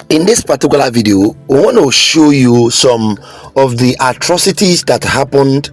In this particular video, we want to show you some of the atrocities that happened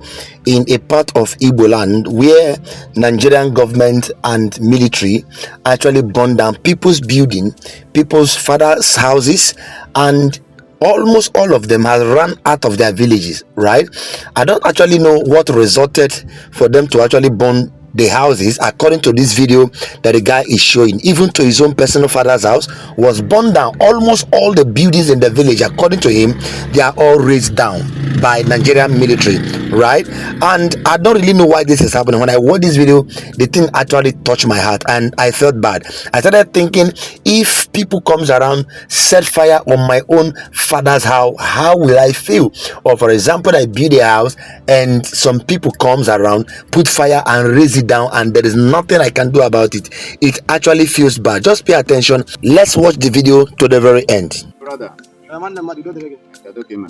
in a part of Igbo Land where Nigerian government and military actually burned down people's building, people's fathers' houses, and almost all of them have run out of their villages, right? I don't actually know what resulted for them to actually burn the houses. According to this video that the guy is showing, even to his own personal father's house was burned down. Almost all the buildings in the village, according to him, they are all razed down by Nigerian military, right? And I don't really know why this is happening. When I watched this video, the thing actually touched my heart and I felt bad. I started thinking, if people comes around, set fire on my own father's house, how will I feel? Or for example, I build a house and some people comes around, put fire and raise it down, and there is nothing I can do about it. It actually feels bad. Just pay attention. Let's watch the video to the very end. Brother, okay, man.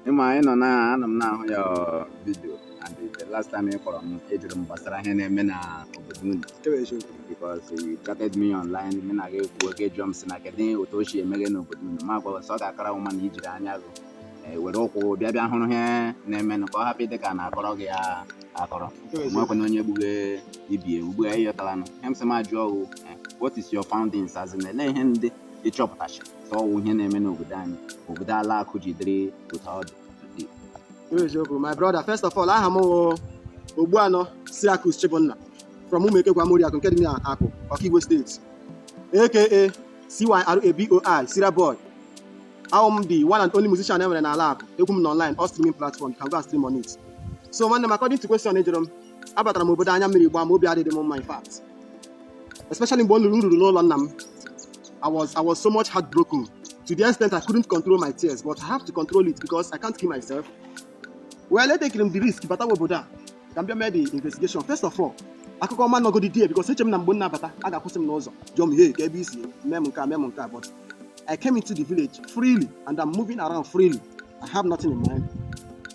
I know now, I'm now your video, and the last time I called him, Adrian Basarahena because he chatted me online. I gave work jumps in academy, Otoshi, Megan, Marco, South Akara woman, Nigerian. We're all baby on here, name and happy the can Akorogia, Akoro. Mokononia Buge, Ibi, Ubu, Talan, Hemsama Joe. What is your foundings as in the lay the chop passion? So we name and over that la could you dre without my brother. First of all, I am Obuano Syracuse Chibona from Umeke Guamoria Academy Ako, Igbo State, aka CYRABOI, Syria Boy. I am the one and only musician ever in our lab, online or streaming platform. You can go and stream on it. So, when according to question, about Mobadanya Miriba, Mobi added them on my facts. Especially in Bonuru, I was so much heartbroken to the extent I couldn't control my tears, but I have to control it because I can't kill myself. Well, let's take the risk, but I will can be made the investigation. First of all, I could come and go the day because I got custom nozo. Jom here, KBC, Memunka, but I came into the village freely and I'm moving around freely. I have nothing in mind.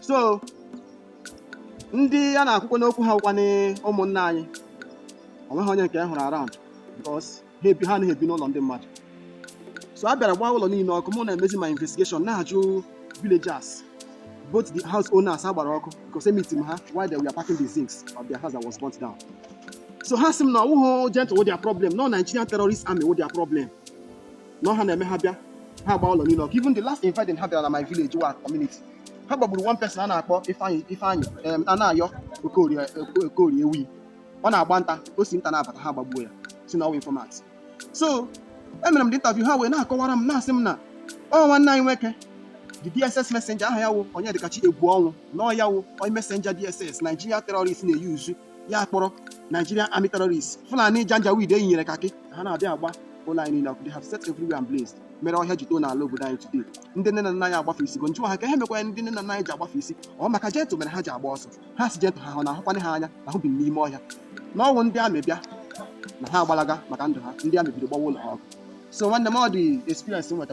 So, Ndi kuko no kuha kwane omonna anyi. Onwe ha onye nke hụrụ around because he had been on them mad. So I better while on in come on and amazing my investigation. Now you villagers, both the house owners because they meet him while they were packing the things of their house that was burnt down. So has him now who gentle with their problem. No Nigerian terrorist army with their problem. No Hana Mehabia. How about on in even the last invite in Habia my village or community. How about one person if I Anayo Okori we on our banta, Osintanaba Hababuya. So now informats. So I'm the interview how we now call him now semina. Oh 19 weke. The DSS messenger hayawo onye de kachi egwu onwu no yawo on messenger DSS Nigeria terrorists na use ya akporo Nigerian Army terrorists Fulani Janjaweed dey nyere kaki ha na dey agba online na they have set everywhere and blazed mere ohia jito na ala obodo anyị today ndị nne na nna anyị agbafe isi go njiwa ha ka ha mekwa ndị nne na nna anyị ji agbafe isi ọ maka jeto mere ha ji agba ọsọ ha si jeto ha na ahụkwana ha anya na hụ bi n'ime ọhịa na ọnwụ ndị amị bịa na ha agbalaga maka ndụ ha ndị amị bido gbawa ụlọ ha. So when the more the experience in what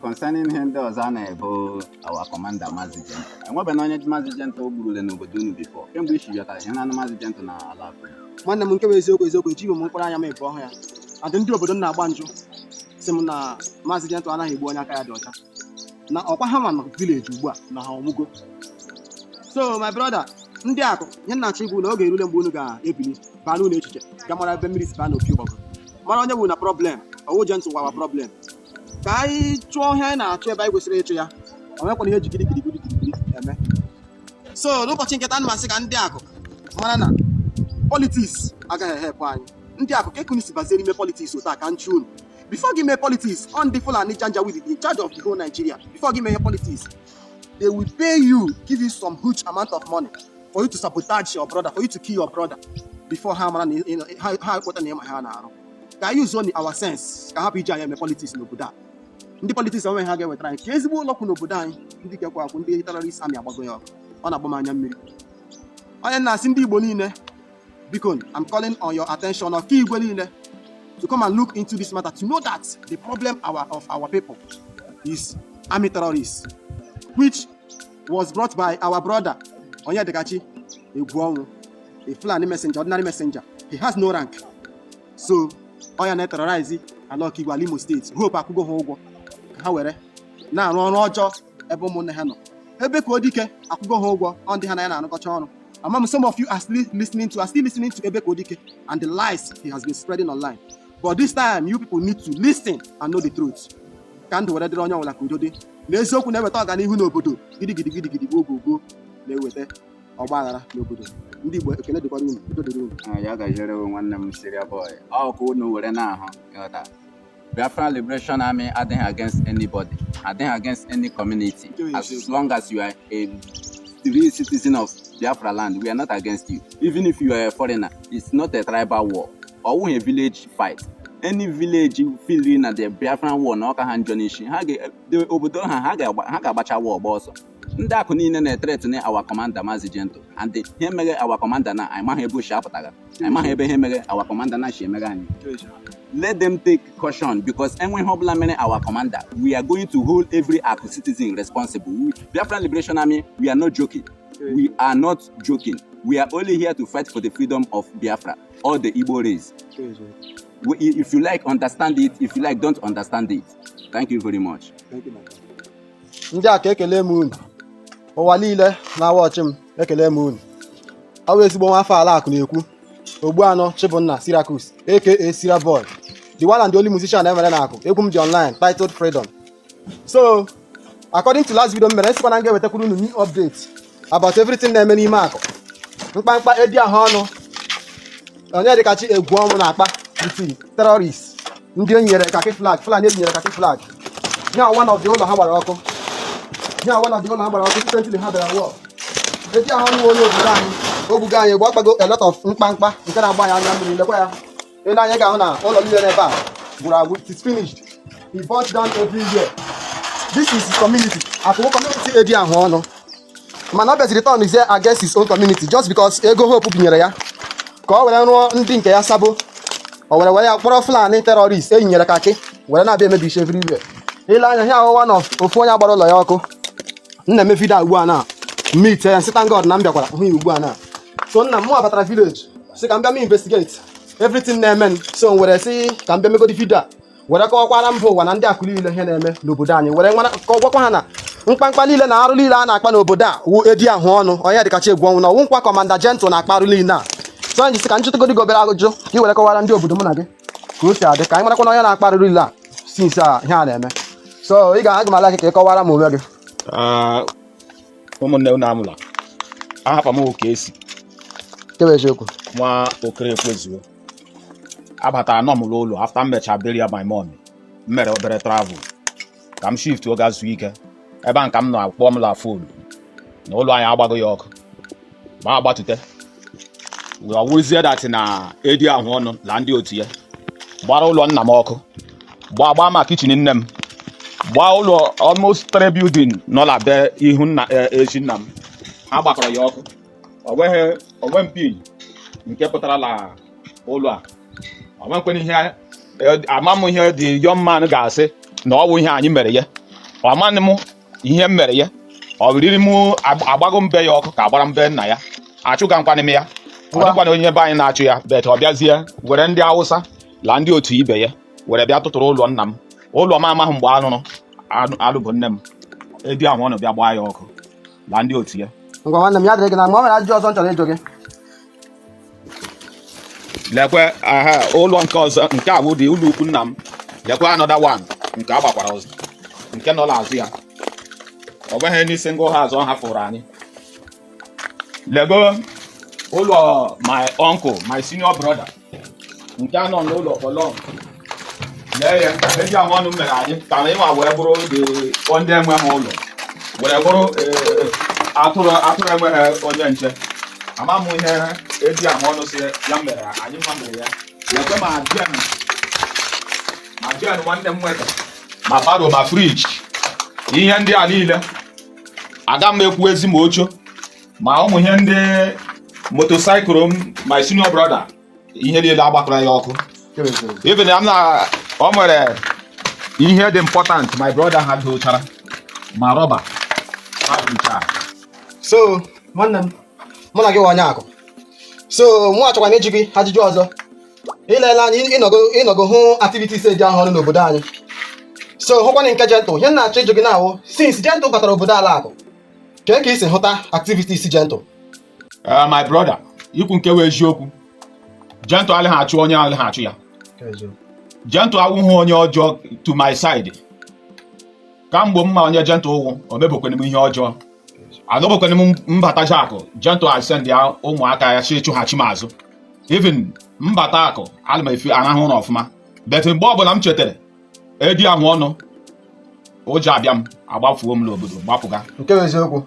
concerning him, there was our commander Mazigen. And what Benoni Mazigen told Guru and Obadunu before. Can we shoot at Yana Mazigen na Alap? One the monkey is Okoji Mukaya for her. I didn't do Obaduna Banjo. Simona Mazigen to Anna Hibuana daughter. Now Okahaman village, now Mugo. So my brother, Ndiako, Yanachi will okay, Bunuga, Epili, Banu Nature, Gamara Bemis Bano Cuba. Maranya will a problem, a gentle our problem. Kai chuo here na achọ ebe anyị kwesịrị ịchụ ya. O nwekwana ihe jigidi eme. So n'ụbọchị nke taa masị ka ndị akụ mara na politics agaghị help anyị. Ndị akụ ka ekunu si bazie n'ime politics otu a ka nchi unu. Before give me politics on the Fulani Janjaweed in charge of the whole Nigeria. Before give me politics, they will pay you, give you some huge amount of money for you to sabotage your brother, for you to kill your brother. Before how important name ha na arụ. Ka use only our sense ka hapụ iji anya eme politics n'obodo a. Ndị politics onwe ha ga-ewetara anyị ka ezigbo ụlọkwu n'obodo anyị ndị kekwa akwụ ndị terrorist army agbago ya ọkụ ọ na-agba m anya mmiri. Onye na-asị ndị Igbo niile biko I'm calling on your attention of Igbo niile to come and look into this matter to know that the problem of our people is army terrorists, which was brought by our brother Onyedekachi Egwuonwu, a Fulani messenger, ordinary messenger. He has no rank. So ọya na-eterorize ala Ọkigwe ala Imo steeti. Hope akwụgo ha ụgwọ ka ha were na-arụ ọrụ ọjọọ ebe ụmụnne ha nọ. Ebe ka Odike akwụgo ha ụgwọ ọ ndị ha na ya na-arụkọcha ọrụ. Amam, some of you are still listening to Ebe Kodike and the lies he has been spreading online. But this time, you people need to listen and know the truth. Ka ndụ were dịrị onye ọbụla ka udo dị. N'eziokwu na-eweta ọganihu n'obodo gidigidi gboo na-eweta ọgbaghara n'obodo. Ndị Igbo ekene dịkwara unu, udo dịrị unu. Ya gaziere nwanne m Syria boy. Ọ ka unu were na-ahụ ịghọta. Biafran Liberation Army adịghị against anybody, adịghị against any community. As long as you are a real citizen of Biafra land, we are not against you. Even if you are a foreigner, it's not a tribal war or a village fight. Any village feel in at the Biafran war, no can Jonishi, the Obodo Hagabacha war also. Ndakunine na threaten our commander Mazigento, and the Hemege our commander na Imahebu Shapataga. Imahebe Hemege our commander na Shemegani. Let them take caution because when Hoblamene our commander, we are going to hold every Aku citizen responsible. Biafran Liberation Army, we are not joking. We are not joking. We are only here to fight for the freedom of Biafra or the Igbo race. If you like, understand it. If you like, don't understand it. Thank you very much. Thank you, ndị a ka ekele m unu. Ụwa niile na-awọchị m ekele m unu. Ọ bụ ezigbo nwa afọ ala akụ na-ekwu. Ogbuanọ Chibunna Syracuse aka Syria boy, the one and the only musician ever na akụ. Egwu m dị online titled Freedom. So according to last video m mere, esikwa na nga ewetakwuru unu new update about everything na-eme n'ime akụ. Mkpamkpa edi ahụ ọnụ onye dịkachi egwu ọnwụ na-akpa with terrorists ndị enyere kaki flag Fulani enyere kaki flag. Nya one of the ụlọ ha gbara ọkụ. Recently ha bịara war. Edi ahụ ọnụ onye obodo anyị obuga anyị gbakpago a lot of mkpamkpa nke na-agba ya anya mmiri. Lekwa ya ele anya ga-ahụ na ụlọ niile n'ebe a gwụrụ agwụ. It is finished. He burnt down everywhere. This is his community. Akụkọ community edi ahụ ọnụ. Mana ọ bịaziri return is against his own community just because ego hope binyere ya ka ọ were rụọ ndị nke ya sabo. O were ya kpọrọ Fulani terrorists enyere kaki were na-abịa emebi isi everywhere. Ile anya ya one of ofu onye agbara ụlọ ya ọkụ. Nna eme video ugbu a na meet ya sị thank God na m bịakwara hụ ya ugbu a na. So nna m abatara village sị ka m bịa m investigate everything na-eme. So were sị ka m bịa megodi video a were kọwakwara mba ụwa na ndị akụ niile ihe na-eme n'obodo anyị. Were gwakwa ha na mkpamkpa niile na arụ niile a na-akpa n'obodo a wu edi ahụ ọnụ onye dịkacha egwu ọnwụ na ọwụ nkwa Commander Gentle na-akpa arụ niile a. So anyị sị ka nchụtagodi gị obere ajụjụ ka i were kọwara ndị obodo mụ na gị ka o si adị ka anyị marakwa na onye na-akpa arụ niile a since ihe a na-eme. So ị ga-aga m ala ka ị kọwara m onwe gị. Ụmụnne unu amụla ahapa m ka esi kewe eziokwu nwa okere ekwezuo abata anọ m ụlọ after mmecha bury my mom mere obere travel ka m shift oga zuo ike ebe a nka m na-akpọ m la phone na ụlọ anyị agbago ya ọkụ ma agbatute we awụzie that na edi ahụ ọnụ la ndị otu ya gbara ụlọ nna m ọkụ gbaa ma kitchen nne m gbaa ụlọ almost 3 building nọ la be ihu nna echi nna m ha gbakọrọ ya ọkụ onwe mpi nke pụtara la ụlọ a onwekwena ihe amam ihe the young man ga-asị na ọ bụ ihe anyị mere ya ọmanị m ihe m mere ya ọ riri m agbago mbe ya ọkụ ka agbara mbe nna ya achụga nkwanị m ya ọ dịkwana onye be anyị na-achụ ya bet ọ bịazie were ndị Awụsa la ndị otu ibe ya were bịa tụtụrụ ụlọ nna m ụlọ m amaghị mgbe anụrụ alụbụ nne m edi ahụ ọnụ bịa gbaa ya ọkụ la ndị otu ya. Ngwa nwanne m ya dịrị gị na ma ọ nwere ajụjụ ọzọ m chọrọ ịjụ gị. Lekwe ụlọ nke ọzọ nke a bụ dị ụlọ ukwu nna m. Lekwe another one nke agbakwara ọzọ nke nọ n'azụ ya ọ bụghị n'isi ngụ ha azọ ha fụrụ anyị. Lego ụlọ my uncle my senior brother nke anọ n'ụlọ for long. Lee ya eji ahụ ọnụ mere anyị ka anyị nwa wee bụrụ ndị enweghị ụlọ were bụrụ atụrụ enweghị onye nche. Ama m ihe eji ahụ ọnụ si ya mere anyị nwa mere ya. Lekwe ma jen nwanne m nweta ma baro ma friji ihe ndị a niile aga m ekwu ezi ma ocho ma ụmụ ihe ndị motocycle m my senior brother ihe niile agbakọrọ ya ọkụ. Even o nwere ihe dị important my brother ha dochara ma rọba. So nwanne m mụ na gị onye akụ. So mụ achọkwa na eji gị ajụjụ ọzọ ilela anyị ịnọgo hụ activities eji ahụ ọrụ n'obodo anyị. So hụkwana nke Gentle, ihe na-achọ ịjụ gị na-awụ since Gentle batara obodo ala akụ ka isi hụta activities Gentle. My brother, ikwu nke wee eziokwu. Gentle alịghị achụ onye alịghị achụ ya. Gentle awụghị onye ọjọọ to my side. Kamgbe mma onye Gentle ụwụ o mebokwana m ihe ọjọọ. Agụbokwana m mbata akụ. Gentle asend ya ụmụaka ya si ịchụghachi m azụ. Even mbata akụ alị m efi arahụ ụlọ ọfụma. But mgbe ọbụla m chetara edi ahụ ọnụ ụjọ abịa m agbafuo m n'obodo gbapụga. Nke eziokwu.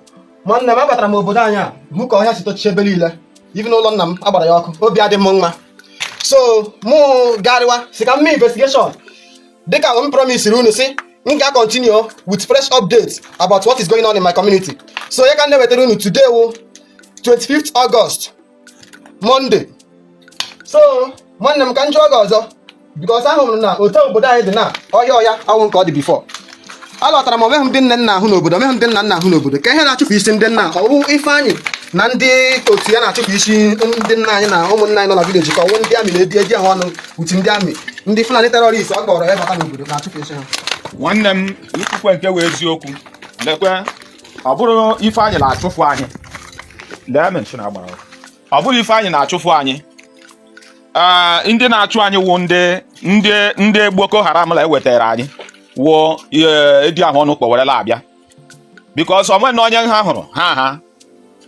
Nwanne m abatara m obodo anyị a hụ ka ọhịa si tochiche ebe niile. Even n'ụlọ nna m agbara ya ọkụ, obi adị m mma. So mụ garịwa si ka m mee investigation dịka m promisiri unu si m ga-continue with fresh updates about what is going on in my community. So ya ka na-ewetara unu today wụ 25th August Monday. So nwanne m ka m jụọ gị ọzọ because ahụrụ m na otu obodo anyị dị na ọhịa awụ nke ọ dị before. Alọtara m omeghị ndị nne nna ahụ n'obodo, omeghị ndị nna nna ahụ n'obodo ka ihe na-achụpụ isi ndị nna ọwụ Ifeanyị na ndị otu ya na-achụpụ isi ndị nna anyị na ụmụnna anyị nọ na vileji ka ọwụ ndị amị na-edi eji ahụ ọnụ uti ndị amị ndị Fulani terrorist ọ kpọrọ ya bata n'obodo na-achụpụ isi ha. Nwanne m ikwukwe nke wee eziokwu lekwe ọ bụrụ Ifeanyị na-achụfụ anyị ọ bụrụ Ifeanyị na-achụfụ anyị ndị na-achụ anyị wụ ndị Boko Haram la ewetara anyị wụ edi ahụ ọnụ kpọwerela abịa because onwe na onye ha hụrụ ha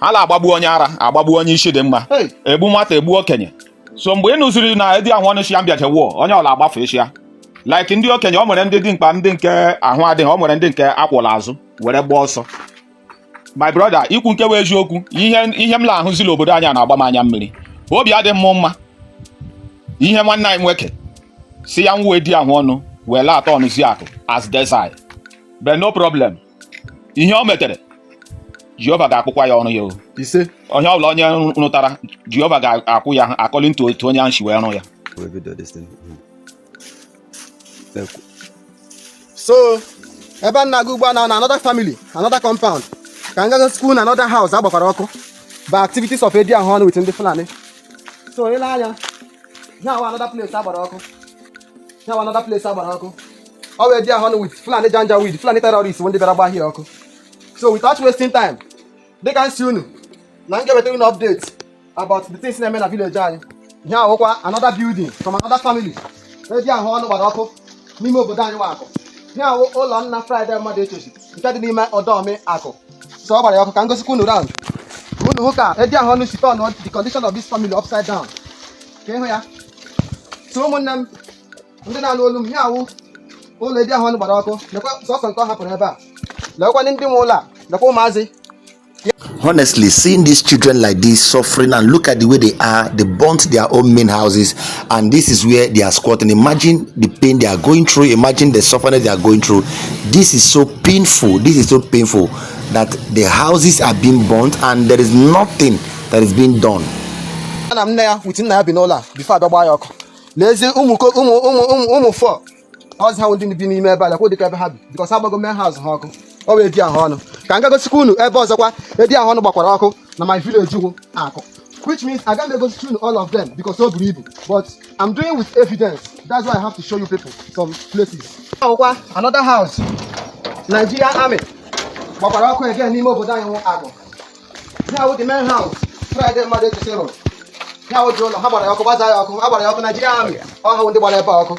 na-agbagbu onye ara agbagbu onye isi dị mma egbu nwata egbu okenye. So mgbe ị nụziri na edi ahụ ọnụ shi ya mbịaje wụọ onye ọla agbafe isi ya like ndị okenye o nwere ndị dị mkpa ndị nke ahụ adịghị o nwere ndị nke akwụla azụ were gbaa ọsọ. My brother, ikwu nke wee eziokwu ihe m na-ahụzila obodo anyị na-agba m anya mmiri obi adị m mma ihe nwanne anyị nwoke si ya nwa edi ahụ ọnụ were atọ ọnụzi akụ as desai but no problem ihe o metere Jehova ga-akwụkwa ya ọrụ ya ise onye ọbụla onye rụtara Jehova ga-akwụ ya according to otu onye ahụ si wee rụ ya. So ebe a na-aga ugbu a na another family another compound ka m gaga school na another house agbakwara ọkụ by activities of edi ahụ ọnụ with ndị Fulani. So ile anya now another place agbara ọkụ ọ wee edi ahụ ọnụ with Fulani Janjaweed Fulani terrorists ndị bịara gbahie ọkụ. So without wasting time dịka nsi unu na m ga-ewetara unu update about the things na-eme na village anyị. Ihe ahụkwa another building from another family edi ahụ ọnụ gbara ọkụ n'ime obodo anyị nwa akụ. Ihe ahụ ụlọ nna Friday mmadụ echechi nke dị n'ime ọdọọmị akụ. So ọ gbara ya ọkụ ka m gosikwa unu round unu hụ ka edi ahụ ọnụ si turn the condition of this family upside down ka ịhụ ya. So ụmụnne m ndị na-anụ olu m ihe ahụ ụlọ edi ahụ ọnụ gbara ọkụ lekwa sọsọ nke ọ hapụrụ ebe a lekwa ndị nwe ụlọ a lekwa ụmụazị. Honestly, seeing these children like this suffering, and look at the way they are, they burnt their own main houses, and this is where they are squatting. Imagine the pain they are going through, imagine the suffering they are going through. This is so painful that the houses are being burnt and there is nothing that is being done. Ana m nne ya with nna ya bi n'ụlọ a before abịa gbaa ya ọkụ. Lezie ụmụ fọ ọzọ ha ndị bi n'ime ebe a lekwa dịka ebe ha bi because ha gbago main house ha ọkụ. Ọ wee edi ahụ ọnụ ka m gagosikwa unu ebe ọzọkwa edi ahụ ọnụ gbakwara ọkụ na my village ugwu akụ, which means I can't egosipụta unu all of them because o buru ibu, but I'm doing with evidence. That's why I have to show you people some places. Ahụkwa another house Nigerian Army gbakwara ọkụ again n'ime obodo anyị nwụ akụ. Ihe ahụ the main house Friday mmadụ echesịrị ihe ahụ dị ụlọ ha gbara ya ọkụ gbaza ya ọkụ agbara ya ọkụ Nigerian Army ọ hụ ndị gbara ebe ọkụ.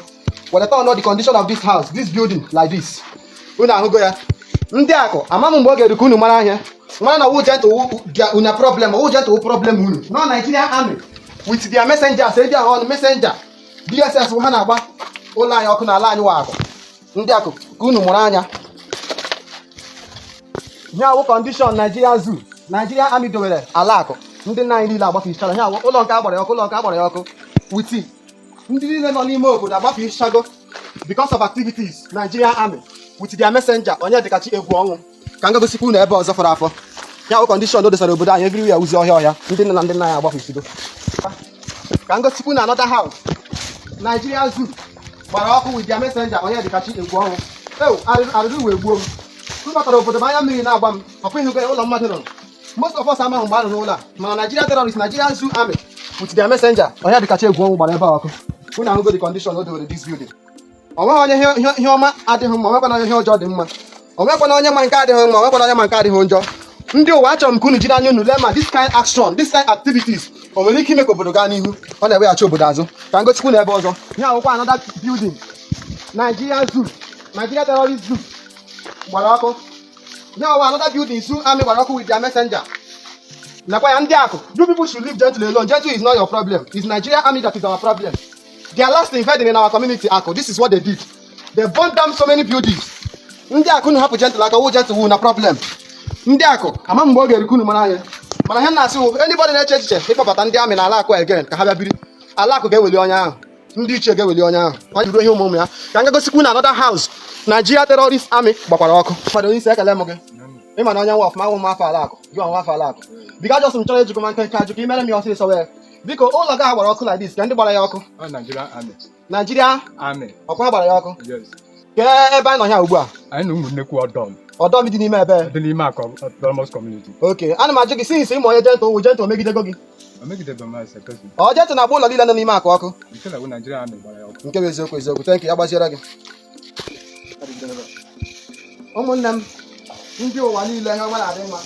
Were turn on the condition of this house, this building like this. Unu ahụgo ya ndị akụ ama m mgbe ọ ga-eru ka unu mara ihe mara na wụ Gentle una problem wụ Gentle problem unu no Nigerian Army with their messengers edi ahụ ọnụ messenger DSS ha na-agba ụlọ anyị ọkụ n'ala anyị wa akụ. Ndị akụ ka unu mụrụ anya ihe awụ condition Nigerian Army dowere ala akụ ndị nna anyị niile agbafe ichara ihe awụ ụlọ nke agbara ya ọkụ with ndị niile nọ n'ime obodo agbafe ichago because of activities Nigerian Army with their messenger onye dịkachi egwu ọnwụ. Ka m gagosikwa unu ebe ọzọ fọrọ afọ ya wụ condition o dosara obodo anyị everywhere uzi ọhịa ndị nne na ndị nna anyị agbafe isido. Ka m gosikwa unu another house Nigerian Zoo gbara ọkụ with their messenger onye dịkachi egwu ọnwụ. Arụrụ wee gbuo m batara obodo m anya mmiri na-agba m ọkwa ihugo ụlọ mmadụ nọ. Most of us amaghị mgbe a rụrụ ụlọ a mana Nigerian terrorists Nigerian Zoo Army with their messenger onye dịkachi egwu ọnwụ gbara ebe ọkụ. unu ahụgo the condition o dowere this building. O nweghị onye ihe ọma adịghị mma, onwekwana onye ihe ọjọọ dị mma, onwekwana onye ma nke adịghị mma, onwekwana onye ma nke adịghị njọ. Ndị ụwa achọrọ m ka unu jiri anya unu lee ma this kind action, this kind activities o nwere ike ime ka obodo gaa n'ihu, ọ na-eweghachi obodo azụ. Ka ngosikwu na ebe ọzọ, ihe akwụkwọ another building, Nigerian Zoo, Nigeria terrorist zoo gbara ọkụ. Ihe ọwa another building, Zoo Army gbara ọkụ with their messenger. Nakwa ya ndị akụ, you people should leave Gentle alone. Gentle is not your problem. It's Nigerian Army that is our problem. Their last invading in our community, Akụ, this is what they did. They burned down so many buildings. Ndị akụ unu hapụ Gentle aka, wụ Gentle wụ na problem. Ndị akụ, ama mgbe ọ ga-erikwu unu mara anya. Mana ihe na-asị wụ, anybody na-eche echiche ịkpọbata ndị amị na ala akụ again ka ha bịa biri. Ala akụ ga-eweli onye ahụ. Ndị ichie ga-eweli onye ahụ. Ọ jụrụ ihe ụmụ ya. Ka nga gosikwu na another house, Nigeria Terrorist Army gbakwara ọkụ. Fọdụ onye isi ekele m gị. Ịma na onye nwa ọfụma nwụ m afọ ala akụ. Gị ọnwa afọ ala akụ. Bika just m chọrọ ejikọ ma nke ajụ ka imere m ya ọsịsọ wee. Biko ụlọ gị gbara ọkụ like this, ka ndị gbara ya ọkụ. Nigerian Army. Nigeria Army. ọkwa gbara ya ọkụ. Yes. Kee ebe anyị nọ ya ugbu a. Anyị na ụmụnnekwu ọdọm. Ọdọm dị n'ime ebe. Dị n'ime Autonomous Community. Okay, ana m ajụ gị since ịmụ onye Gentle wụ Gentle megidego gị. Megidebe m ase kasi. Ọ Gentle na-agba ụlọ niile nọ n'ime akụ ọkụ. Nke na Nigerian Army gbara ya ọkụ. Nke bụ eziokwu. Thank you, ya gbaziere gị. Ụmụnne m, ndị ụwa niile ihe ọma na-adị mma.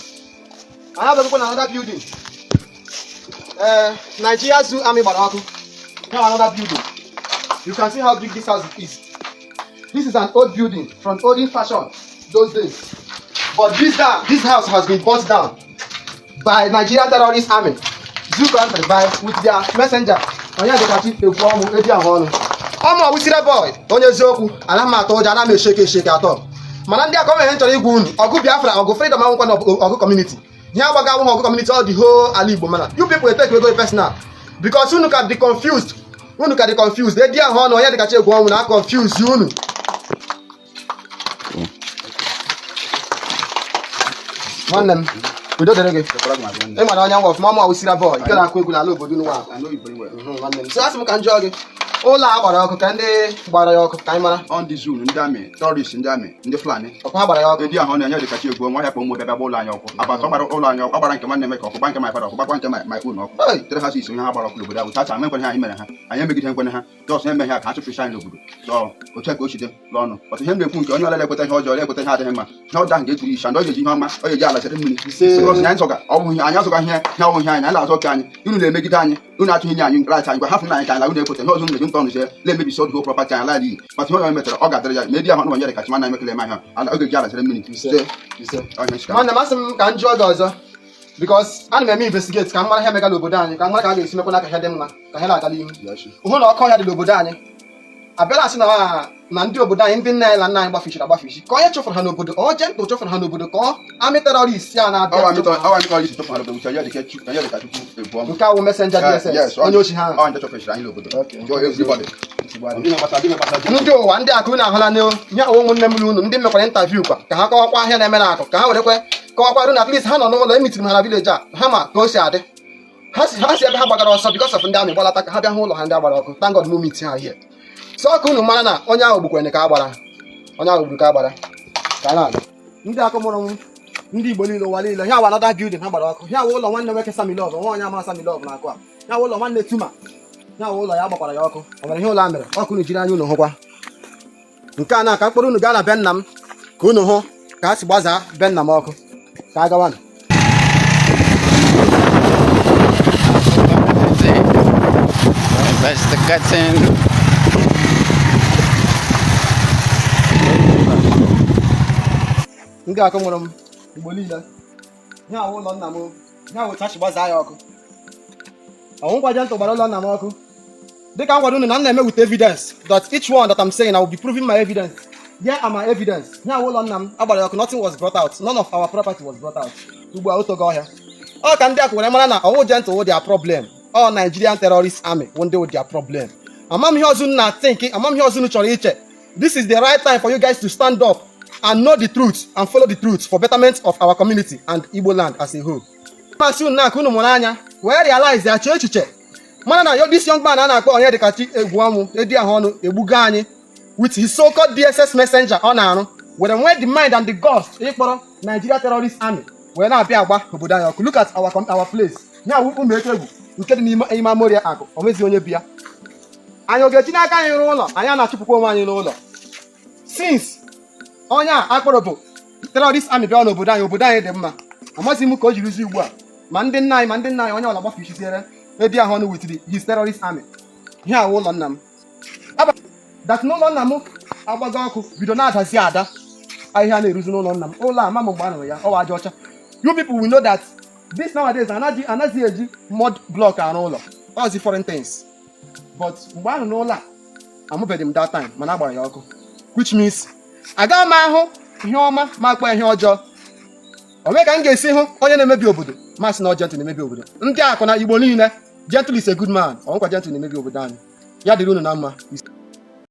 Anyị abịaghịkwa na another building. Nigeria Zoo Army gbara ọkụ. Now another building. You can see how big this house is. This is an old building from olden fashion those days. But this house has been burnt down by Nigerian Terrorist Army. Zoo country by with their messenger. Onye dịkachi ekwu ọmụ eji ahụ ọnụ. Ọmụ ọwụsire boy, onye eziokwu, ana m atọ ụjọ, ana m esheke atọ. Mana ndị akọ mere chọrọ igwu unu, ọgụ Biafra, ọgụ freedom anwụkwa na ọgụ community. Ihe agbaga anwụ ọgụ community all the whole ala Igbo mana. You people take ego personal because unu can be confused. Unu ka dị confused. Eji ahụ ọnụ onye dịkachi egwu ọnwụ na confuse unu. Nwanne m, udo dịrị gị. Ị mara onye nwa ọfụma ọmụ ọwụsire boy, nke na-akụ egwu n'ala obodo unu nwa. Nwanne m, so asị m ka m jụọ gị. Ụlọ a gbara ọkụ ka ndị gbara ya ọkụ ka anyị mara. On the zoo, ndị amị, terrorist ndị amị, ndị Fulani. Ọkụ ha gbara ya ọkụ. Ndị ahụ na-enye dịkachi egwu nwa ya kpọ ụmụ bịa ụlọ anyị ọkụ. Abata ọgbara ụlọ anyị ọkụ, ọgbara nke nwanne m ka ọkụ, gba nke my father ọkụ, gbakwa nke my own ọkụ. Tere ha si ihe ha gbara ọkụ n'obodo ahụ. Tacha nkwenye ha anyị mere ha. Anyị emegide nkwenye ha. Just eme ha ka ha chụpụcha anyị n'obodo. So, otu a ka o chide n'ọnụ. Ọtụ ihe m na-ekwu nke onye ọlele ekweta ihe ọjọọ, ekweta ihe adịghị mma. Ihe ọda ahụ ga-eturu isha, ndị ọ ga-eji ihe ọma, ọ ga-eji ala chere mmiri. Because anyị nsọga, ọ bụ ihe anyị azụga ihe ọwụ ihe anyị na-azụ ọka anyị. Unu na-emegide anyị, unu achụ ihe anyị right anyị gwa hafụ na anyị ka anyị la unu ekweta ihe ọzọ unu na-eji ntọ ọnụ na-emebi so the property anyị ala iyi. But ihe onye metara ọ ga-adịrị ya, media ahụ nwanyere kachi mana emekele ma ihe ọ ga-eji ala chere mmiri. Nwanne m asị m ka m jụọ gị ọzọ because ana m eme investigate ka m mara ihe megala obodo anyị, ka m mara ka a ga-esi mekwa n'aka ihe dị mma ka ihe na-aga n'ihu. Hụ na ọkụ ọhịa dị n'obodo anyị abịala asị na ndị obodo anyị, ndị nne anyị na nna anyị gbafichiri agbafichi ka onye chụfụrụ ha n'obodo, ọ Gentle chụfụrụ ha n'obodo ka ọ amị terrorist ya na-abịa nke awụ messenger DSS onye ochi ha. Ndị ụwa ndị akụ na-ahụla nye onwe ụmụnne m unu ndị mekwara interview kwa ka ha kọwakwa ahịa na-eme na akụ, ka ha werekwe kọwakwarụ na at least ha nọ n'ụlọ emitiri ha na village a ha ma ka o si adị. Ha si ebe ha gbagara ọsọ because of ndị amị gbalata ka ha bịa hụ ụlọ ha ndị agbara ọkụ. Thank God no meet ha here. So ka unu mara na onye ahụ gbukwere ka agbara, onye ahụ gburu ka agbara ka a na-aga. Ndị akụ mụrụ ndị Igbo niile ụwa niile, ya wa another building ha gbara ọkụ. Ya wa ụlọ nwanne nwoke Sammy Love, nwa onye ama Sammy Love na-akụ a. Ya wa ụlọ nwanne Tuma, ya wa ụlọ ya gbakwara ya ọkụ. O nwere ihe ụlọ a mere ọkụ unu jiri anya unu hụkwa. Nke a na ka mkpụrụ unu gaa na be nna m ka unu hụ ka a si gbazaa be nna m ọkụ ka a gawa. Investigating. Ndị akụ mụrụ m Igbo niile, ihe awụ ụlọ nna m, ihe awụ chachi gbazaa ya ọkụ. Ọnwụkwa Gentle gbara ụlọ nna m ọkụ. Dịka m gwara unu na m na-eme with evidence that each one that I'm saying I will be proving my evidence. Here are my evidence. Ihe awụ ụlọ nna m agbara ya ọkụ, nothing was brought out, none of our property was brought out. Ugbu a otogo ọhịa. Ọ ka ndị akụ were mara na ọnwụ Gentle wụ their problem. All Nigerian Terrorist Army one day with their problem. Amam ihe ọzọ na think, amam ihe ọzọ unu chọrọ iche. This is the right time for you guys to stand up and know the truth and follow the truth for betterment of our community and Igbo land as a whole. Masị unu na-akụ unu mụrụ anya wee realize ya chee echiche mana na this young man a na-akpọ onye dịkachi egwu ọmụ edi ahụ ọnụ egbuga anyị with his so-called DSS messenger ọ na-arụ were nwee the mind and the guts ịkpọrọ Nigeria Terrorist Army wee na-abịa agba obodo anyị ọkụ. Look at our place. Ya ụmụ ekegwu nke dị n'ime Amoria akụ o nwezi onye bịa. anyị ọ ga-eji n'aka anyị rụọ ụlọ anyị a na-achụpụkwa onwe anyị n'ụlọ since onye a akpọrọ bụ terrorist army bịa n'obodo anyị dị mma amaghịzi m ka o jirizi ugbu a ma ndị nna anyị onye ọla gbafichiziere edi ahụ ọnụ witiri his terrorist army ihe a ụlọ nna m dat n'ụlọ nna m agbago ọkụ bido na-adazi ada ahịhịa na-eruzi n'ụlọ nna m ụlọ a mama mgbe a nụrụ ya ọwa aja ọcha you people will know that this nowadays anaghị eji mud block arụ ụlọ ozi foreign things but mgbe a nụ n'ụlọ a amụbeghị m that time mana agbara ya ọkụ which means agaghị m ahụ ihe ọma ma akpa ihe ọjọọ onwe ka m ga-esi hụ onye na-emebi obodo masị na gentle na-emebi obodo ndị akụ na Igbo niile gentle is a good man ọnwụkwa gentle na-emebi obodo anyị ya dịrị unu na mma.